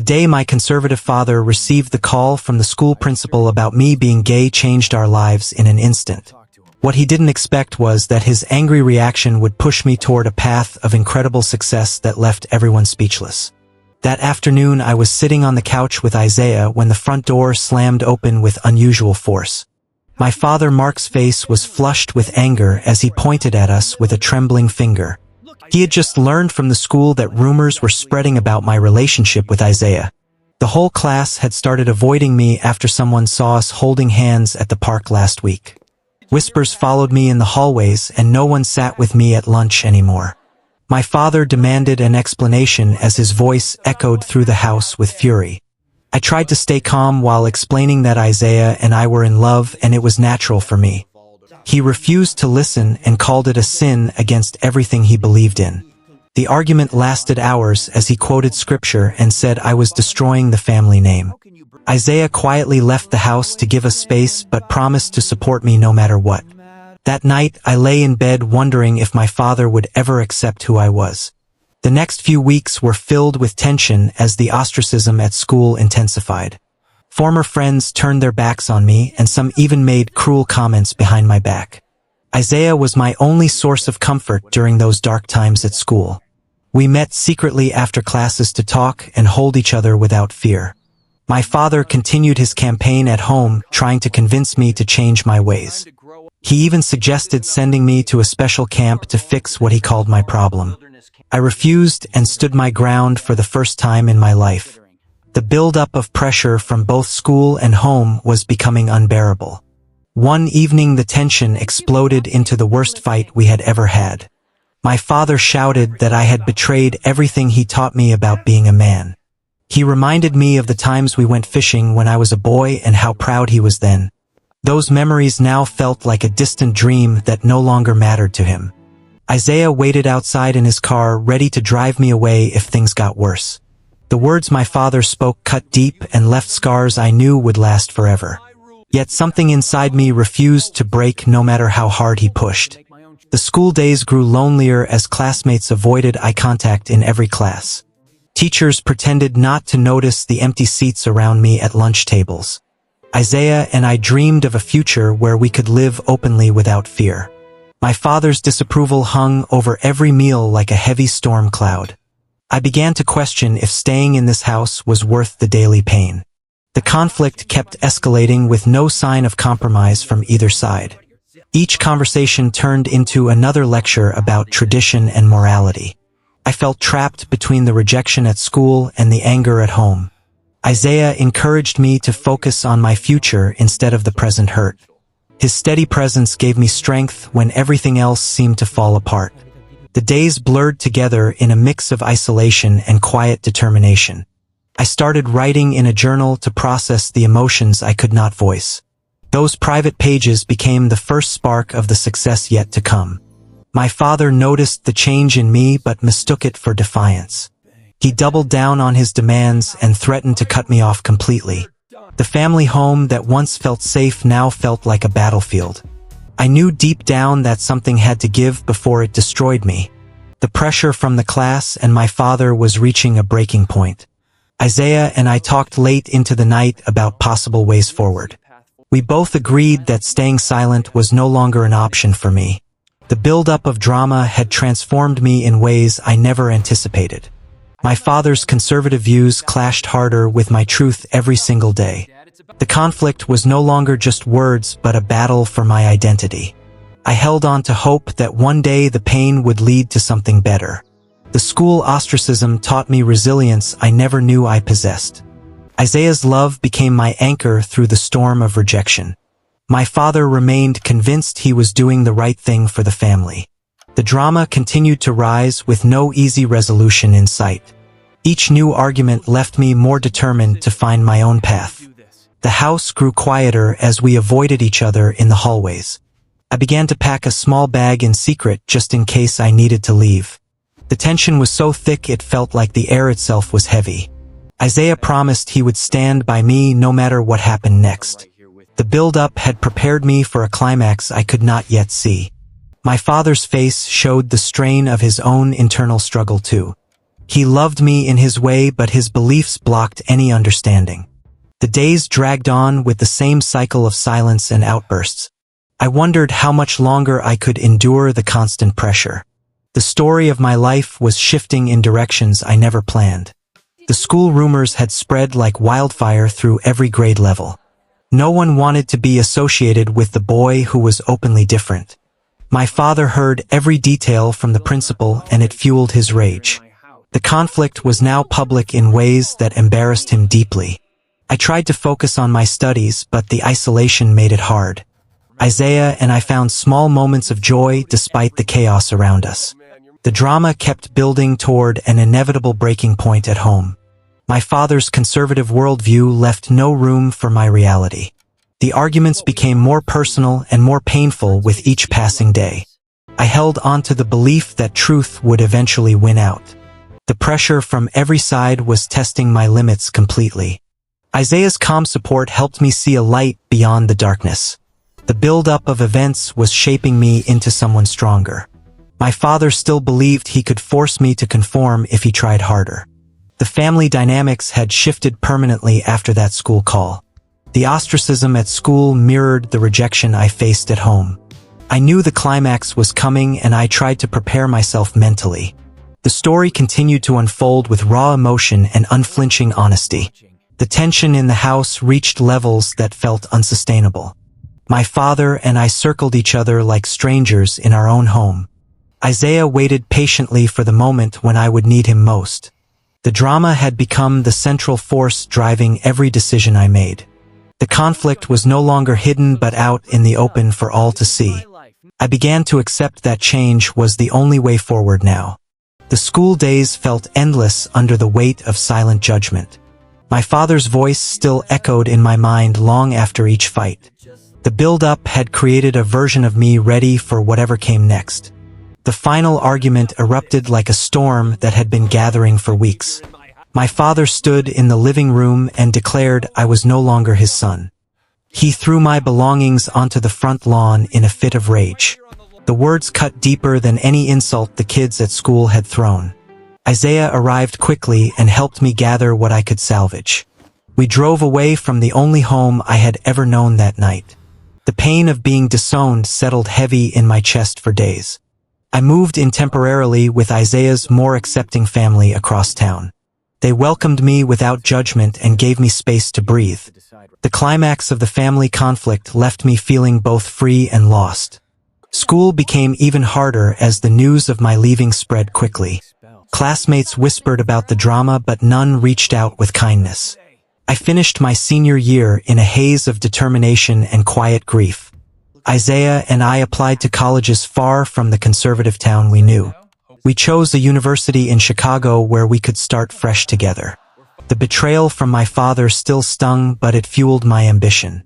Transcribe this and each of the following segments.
day my conservative father received the call from the school principal about me being gay changed our lives in an instant. What he didn't expect was that his angry reaction would push me toward a path of incredible success that left everyone speechless. That afternoon I was sitting on the couch with Isaiah when the front door slammed open with unusual force. My father Mark's face was flushed with anger as he pointed at us with a trembling finger. He had just learned from the school that rumors were spreading about my relationship with Isaiah. The whole class had started avoiding me after someone saw us holding hands at the park last week. Whispers followed me in the hallways and no one sat with me at lunch anymore. My father demanded an explanation as his voice echoed through the house with fury. I tried to stay calm while explaining that Isaiah and I were in love and it was natural for me. He refused to listen and called it a sin against everything he believed in. The argument lasted hours as he quoted scripture and said I was destroying the family name. Isaiah quietly left the house to give us space but promised to support me no matter what. That night, I lay in bed wondering if my father would ever accept who I was. The next few weeks were filled with tension as the ostracism at school intensified. Former friends turned their backs on me and some even made cruel comments behind my back. Isaiah was my only source of comfort during those dark times at school. We met secretly after classes to talk and hold each other without fear. My father continued his campaign at home, trying to convince me to change my ways. He even suggested sending me to a special camp to fix what he called my problem. I refused and stood my ground for the first time in my life. The build-up of pressure from both school and home was becoming unbearable. One evening the tension exploded into the worst fight we had ever had. My father shouted that I had betrayed everything he taught me about being a man. He reminded me of the times we went fishing when I was a boy and how proud he was then. Those memories now felt like a distant dream that no longer mattered to him. Isaiah waited outside in his car, ready to drive me away if things got worse. The words my father spoke cut deep and left scars I knew would last forever. Yet something inside me refused to break no matter how hard he pushed. The school days grew lonelier as classmates avoided eye contact in every class. Teachers pretended not to notice the empty seats around me at lunch tables. Isaiah and I dreamed of a future where we could live openly without fear. My father's disapproval hung over every meal like a heavy storm cloud. I began to question if staying in this house was worth the daily pain. The conflict kept escalating with no sign of compromise from either side. Each conversation turned into another lecture about tradition and morality. I felt trapped between the rejection at school and the anger at home. Isaiah encouraged me to focus on my future instead of the present hurt. His steady presence gave me strength when everything else seemed to fall apart. The days blurred together in a mix of isolation and quiet determination. I started writing in a journal to process the emotions I could not voice. Those private pages became the first spark of the success yet to come. My father noticed the change in me but mistook it for defiance. He doubled down on his demands and threatened to cut me off completely. The family home that once felt safe now felt like a battlefield. I knew deep down that something had to give before it destroyed me. The pressure from the class and my father was reaching a breaking point. Isaiah and I talked late into the night about possible ways forward. We both agreed that staying silent was no longer an option for me. The buildup of drama had transformed me in ways I never anticipated. My father's conservative views clashed harder with my truth every single day. The conflict was no longer just words but a battle for my identity. I held on to hope that one day the pain would lead to something better. The school ostracism taught me resilience I never knew I possessed. Isaiah's love became my anchor through the storm of rejection. My father remained convinced he was doing the right thing for the family. The drama continued to rise with no easy resolution in sight. Each new argument left me more determined to find my own path. The house grew quieter as we avoided each other in the hallways. I began to pack a small bag in secret just in case I needed to leave. The tension was so thick it felt like the air itself was heavy. Isaiah promised he would stand by me no matter what happened next. The build-up had prepared me for a climax I could not yet see. My father's face showed the strain of his own internal struggle too. He loved me in his way, but his beliefs blocked any understanding. The days dragged on with the same cycle of silence and outbursts. I wondered how much longer I could endure the constant pressure. The story of my life was shifting in directions I never planned. The school rumors had spread like wildfire through every grade level. No one wanted to be associated with the boy who was openly different. My father heard every detail from the principal, and it fueled his rage. The conflict was now public in ways that embarrassed him deeply. I tried to focus on my studies, but the isolation made it hard. Isaiah and I found small moments of joy despite the chaos around us. The drama kept building toward an inevitable breaking point at home. My father's conservative worldview left no room for my reality. The arguments became more personal and more painful with each passing day. I held on to the belief that truth would eventually win out. The pressure from every side was testing my limits completely. Isaiah's calm support helped me see a light beyond the darkness. The build-up of events was shaping me into someone stronger. My father still believed he could force me to conform if he tried harder. The family dynamics had shifted permanently after that school call. The ostracism at school mirrored the rejection I faced at home. I knew the climax was coming, and I tried to prepare myself mentally. The story continued to unfold with raw emotion and unflinching honesty. The tension in the house reached levels that felt unsustainable. My father and I circled each other like strangers in our own home. Isaiah waited patiently for the moment when I would need him most. The drama had become the central force driving every decision I made. The conflict was no longer hidden but out in the open for all to see. I began to accept that change was the only way forward now. The school days felt endless under the weight of silent judgment. My father's voice still echoed in my mind long after each fight. The build-up had created a version of me ready for whatever came next. The final argument erupted like a storm that had been gathering for weeks. My father stood in the living room and declared I was no longer his son. He threw my belongings onto the front lawn in a fit of rage. The words cut deeper than any insult the kids at school had thrown. Isaiah arrived quickly and helped me gather what I could salvage. We drove away from the only home I had ever known that night. The pain of being disowned settled heavy in my chest for days. I moved in temporarily with Isaiah's more accepting family across town. They welcomed me without judgment and gave me space to breathe. The climax of the family conflict left me feeling both free and lost. School became even harder as the news of my leaving spread quickly. Classmates whispered about the drama, but none reached out with kindness. I finished my senior year in a haze of determination and quiet grief. Isaiah and I applied to colleges far from the conservative town we knew. We chose a university in Chicago where we could start fresh together. The betrayal from my father still stung, but it fueled my ambition.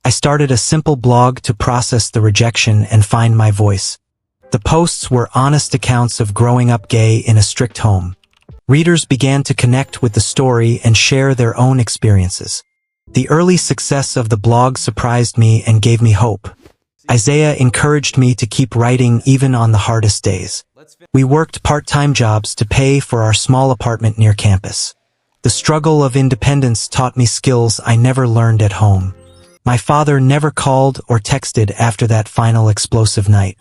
I started a simple blog to process the rejection and find my voice. The posts were honest accounts of growing up gay in a strict home. Readers began to connect with the story and share their own experiences. The early success of the blog surprised me and gave me hope. Isaiah encouraged me to keep writing even on the hardest days. We worked part-time jobs to pay for our small apartment near campus. The struggle of independence taught me skills I never learned at home. My father never called or texted after that final explosive night.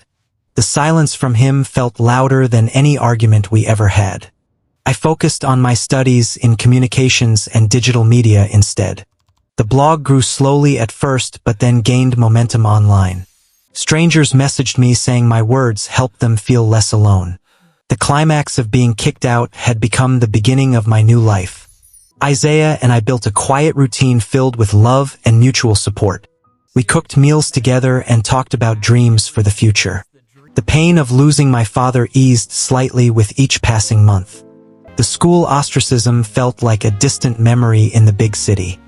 The silence from him felt louder than any argument we ever had. I focused on my studies in communications and digital media instead. The blog grew slowly at first, but then gained momentum online. Strangers messaged me saying my words helped them feel less alone. The climax of being kicked out had become the beginning of my new life. Isaiah and I built a quiet routine filled with love and mutual support. We cooked meals together and talked about dreams for the future. The pain of losing my father eased slightly with each passing month. The school ostracism felt like a distant memory in the big city.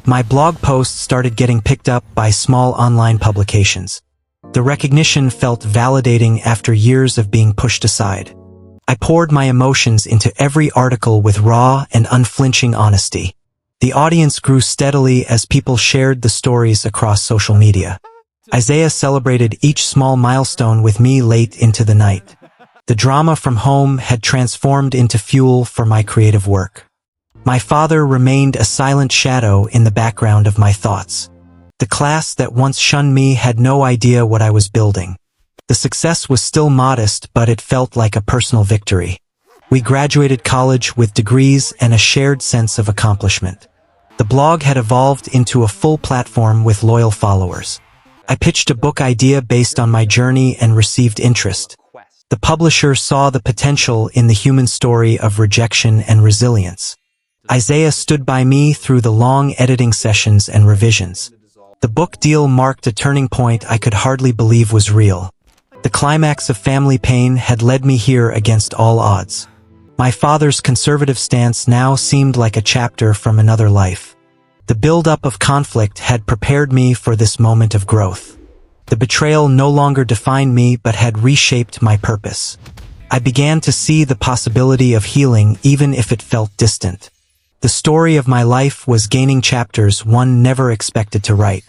My blog posts started getting picked up by small online publications. The recognition felt validating after years of being pushed aside. I poured my emotions into every article with raw and unflinching honesty. The audience grew steadily as people shared the stories across social media. Isaiah celebrated each small milestone with me late into the night. The drama from home had transformed into fuel for my creative work. My father remained a silent shadow in the background of my thoughts. The class that once shunned me had no idea what I was building. The success was still modest, but it felt like a personal victory. We graduated college with degrees and a shared sense of accomplishment. The blog had evolved into a full platform with loyal followers. I pitched a book idea based on my journey and received interest. The publisher saw the potential in the human story of rejection and resilience. Isaiah stood by me through the long editing sessions and revisions. The book deal marked a turning point I could hardly believe was real. The climax of family pain had led me here against all odds. My father's conservative stance now seemed like a chapter from another life. The build-up of conflict had prepared me for this moment of growth. The betrayal no longer defined me but had reshaped my purpose. I began to see the possibility of healing even if it felt distant. The story of my life was gaining chapters one never expected to write.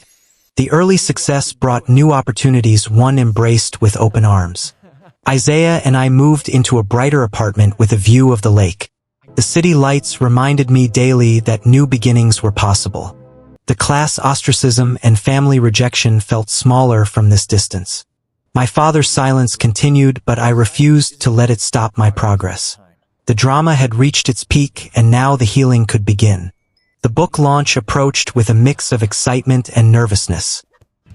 The early success brought new opportunities one embraced with open arms. Isaiah and I moved into a brighter apartment with a view of the lake. The city lights reminded me daily that new beginnings were possible. The class ostracism and family rejection felt smaller from this distance. My father's silence continued, but I refused to let it stop my progress. The drama had reached its peak, and now the healing could begin. The book launch approached with a mix of excitement and nervousness.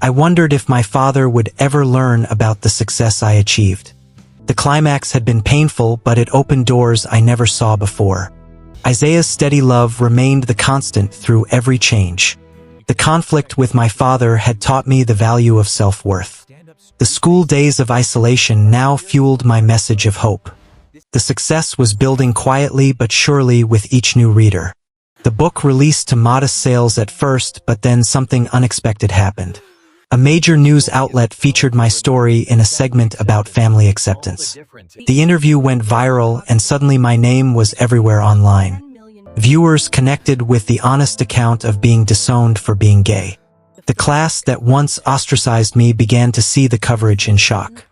I wondered if my father would ever learn about the success I achieved. The climax had been painful, but it opened doors I never saw before. Isaiah's steady love remained the constant through every change. The conflict with my father had taught me the value of self-worth. The school days of isolation now fueled my message of hope. The success was building quietly but surely with each new reader. The book released to modest sales at first, but then something unexpected happened. A major news outlet featured my story in a segment about family acceptance. The interview went viral, and suddenly my name was everywhere online. Viewers connected with the honest account of being disowned for being gay. The class that once ostracized me began to see the coverage in shock.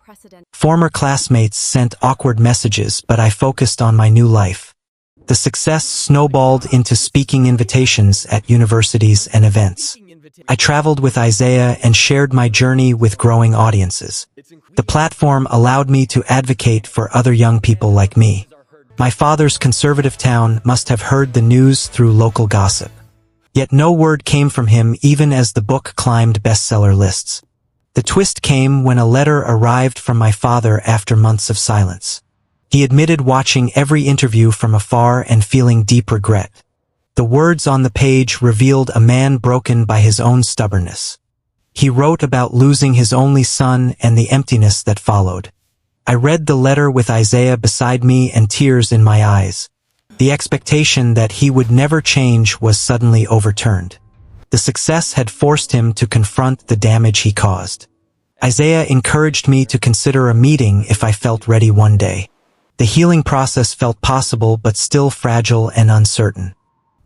Former classmates sent awkward messages, but I focused on my new life. The success snowballed into speaking invitations at universities and events. I traveled with Isaiah and shared my journey with growing audiences. The platform allowed me to advocate for other young people like me. My father's conservative town must have heard the news through local gossip. Yet no word came from him even as the book climbed bestseller lists. The twist came when a letter arrived from my father after months of silence. He admitted watching every interview from afar and feeling deep regret. The words on the page revealed a man broken by his own stubbornness. He wrote about losing his only son and the emptiness that followed. I read the letter with Isaiah beside me and tears in my eyes. The expectation that he would never change was suddenly overturned. The success had forced him to confront the damage he caused. Isaiah encouraged me to consider a meeting if I felt ready one day. The healing process felt possible but still fragile and uncertain.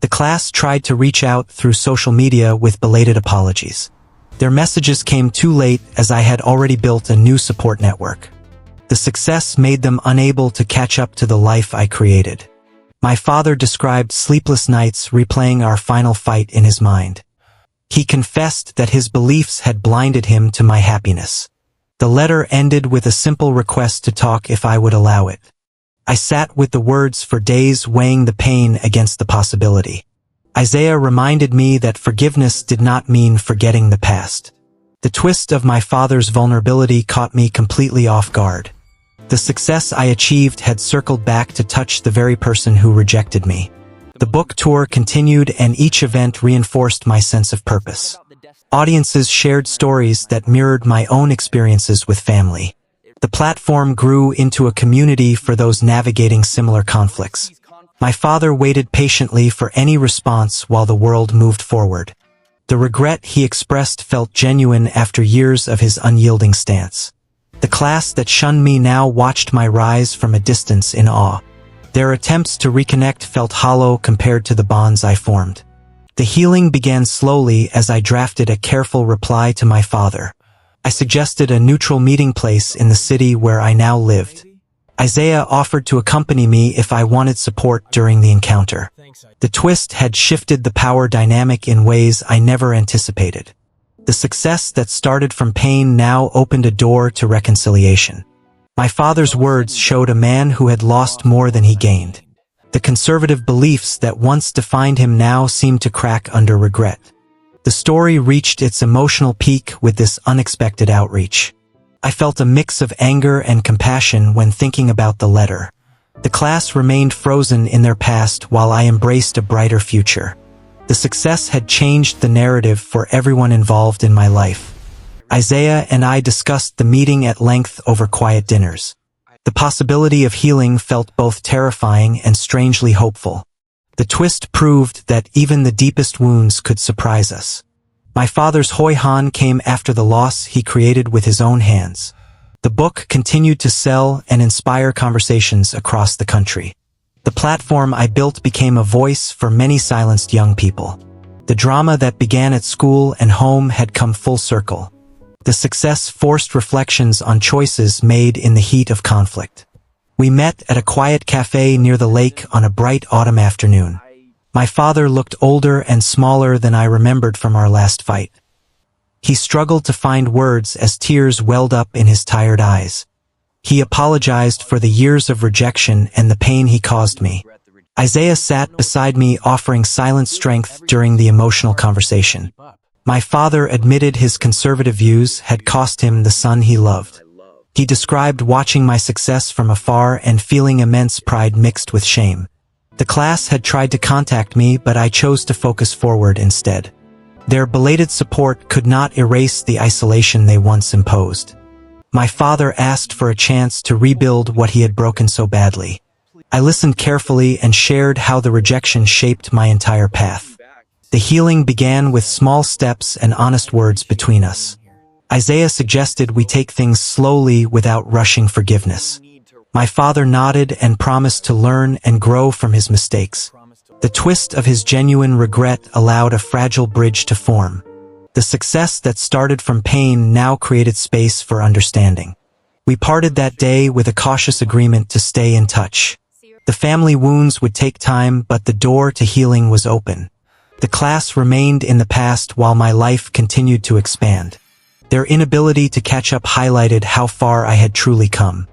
The class tried to reach out through social media with belated apologies. Their messages came too late as I had already built a new support network. The success made them unable to catch up to the life I created. My father described sleepless nights replaying our final fight in his mind. He confessed that his beliefs had blinded him to my happiness. The letter ended with a simple request to talk if I would allow it. I sat with the words for days, weighing the pain against the possibility. Isaiah reminded me that forgiveness did not mean forgetting the past. The twist of my father's vulnerability caught me completely off guard. The success I achieved had circled back to touch the very person who rejected me. The book tour continued, and each event reinforced my sense of purpose. Audiences shared stories that mirrored my own experiences with family. The platform grew into a community for those navigating similar conflicts. My father waited patiently for any response while the world moved forward. The regret he expressed felt genuine after years of his unyielding stance. The class that shunned me now watched my rise from a distance in awe. Their attempts to reconnect felt hollow compared to the bonds I formed. The healing began slowly as I drafted a careful reply to my father. I suggested a neutral meeting place in the city where I now lived. Isaiah offered to accompany me if I wanted support during the encounter. The twist had shifted the power dynamic in ways I never anticipated. The success that started from pain now opened a door to reconciliation. My father's words showed a man who had lost more than he gained. The conservative beliefs that once defined him now seemed to crack under regret. The story reached its emotional peak with this unexpected outreach. I felt a mix of anger and compassion when thinking about the letter. The class remained frozen in their past while I embraced a brighter future. The success had changed the narrative for everyone involved in my life. Isaiah and I discussed the meeting at length over quiet dinners. The possibility of healing felt both terrifying and strangely hopeful. The twist proved that even the deepest wounds could surprise us. My father's hoi-han came after the loss he created with his own hands. The book continued to sell and inspire conversations across the country. The platform I built became a voice for many silenced young people. The drama that began at school and home had come full circle. The success forced reflections on choices made in the heat of conflict. We met at a quiet cafe near the lake on a bright autumn afternoon. My father looked older and smaller than I remembered from our last fight. He struggled to find words as tears welled up in his tired eyes. He apologized for the years of rejection and the pain he caused me. Isaiah sat beside me, offering silent strength during the emotional conversation. My father admitted his conservative views had cost him the son he loved. He described watching my success from afar and feeling immense pride mixed with shame. The class had tried to contact me, but I chose to focus forward instead. Their belated support could not erase the isolation they once imposed. My father asked for a chance to rebuild what he had broken so badly. I listened carefully and shared how the rejection shaped my entire path. The healing began with small steps and honest words between us. Isaiah suggested we take things slowly without rushing forgiveness. My father nodded and promised to learn and grow from his mistakes. The twist of his genuine regret allowed a fragile bridge to form. The success that started from pain now created space for understanding. We parted that day with a cautious agreement to stay in touch. The family wounds would take time, but the door to healing was open. The class remained in the past while my life continued to expand. Their inability to catch up highlighted how far I had truly come.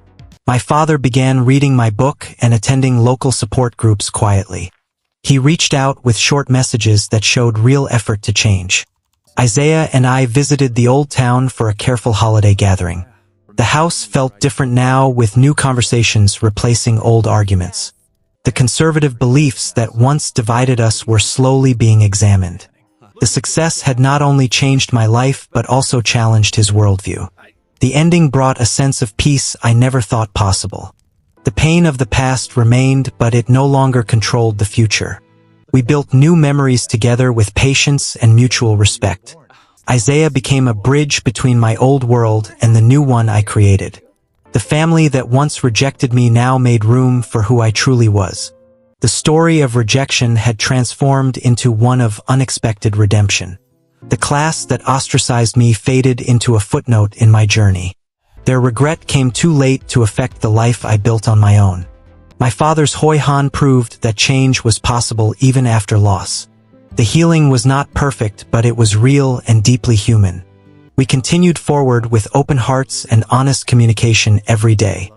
My father began reading my book and attending local support groups quietly. He reached out with short messages that showed real effort to change. Isaiah and I visited the old town for a careful holiday gathering. The house felt different now, with new conversations replacing old arguments. The conservative beliefs that once divided us were slowly being examined. The success had not only changed my life but also challenged his worldview. The ending brought a sense of peace I never thought possible. The pain of the past remained, but it no longer controlled the future. We built new memories together with patience and mutual respect. Isaiah became a bridge between my old world and the new one I created. The family that once rejected me now made room for who I truly was. The story of rejection had transformed into one of unexpected redemption. The class that ostracized me faded into a footnote in my journey. Their regret came too late to affect the life I built on my own. My father's hoi-han proved that change was possible even after loss. The healing was not perfect, but it was real and deeply human. We continued forward with open hearts and honest communication every day.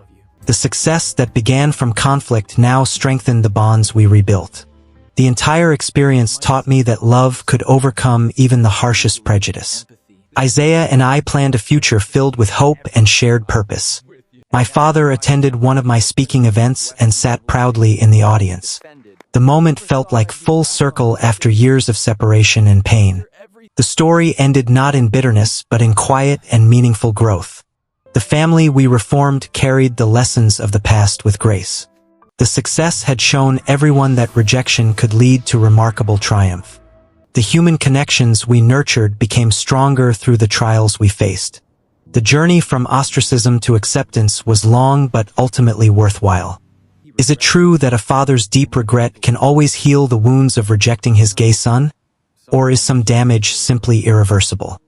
The success that began from conflict now strengthened the bonds we rebuilt. The entire experience taught me that love could overcome even the harshest prejudice. Isaiah and I planned a future filled with hope and shared purpose. My father attended one of my speaking events and sat proudly in the audience. The moment felt like full circle after years of separation and pain. The story ended not in bitterness but in quiet and meaningful growth. The family we reformed carried the lessons of the past with grace. The success had shown everyone that rejection could lead to remarkable triumph. The human connections we nurtured became stronger through the trials we faced. The journey from ostracism to acceptance was long but ultimately worthwhile. Is it true that a father's deep regret can always heal the wounds of rejecting his gay son? Or is some damage simply irreversible?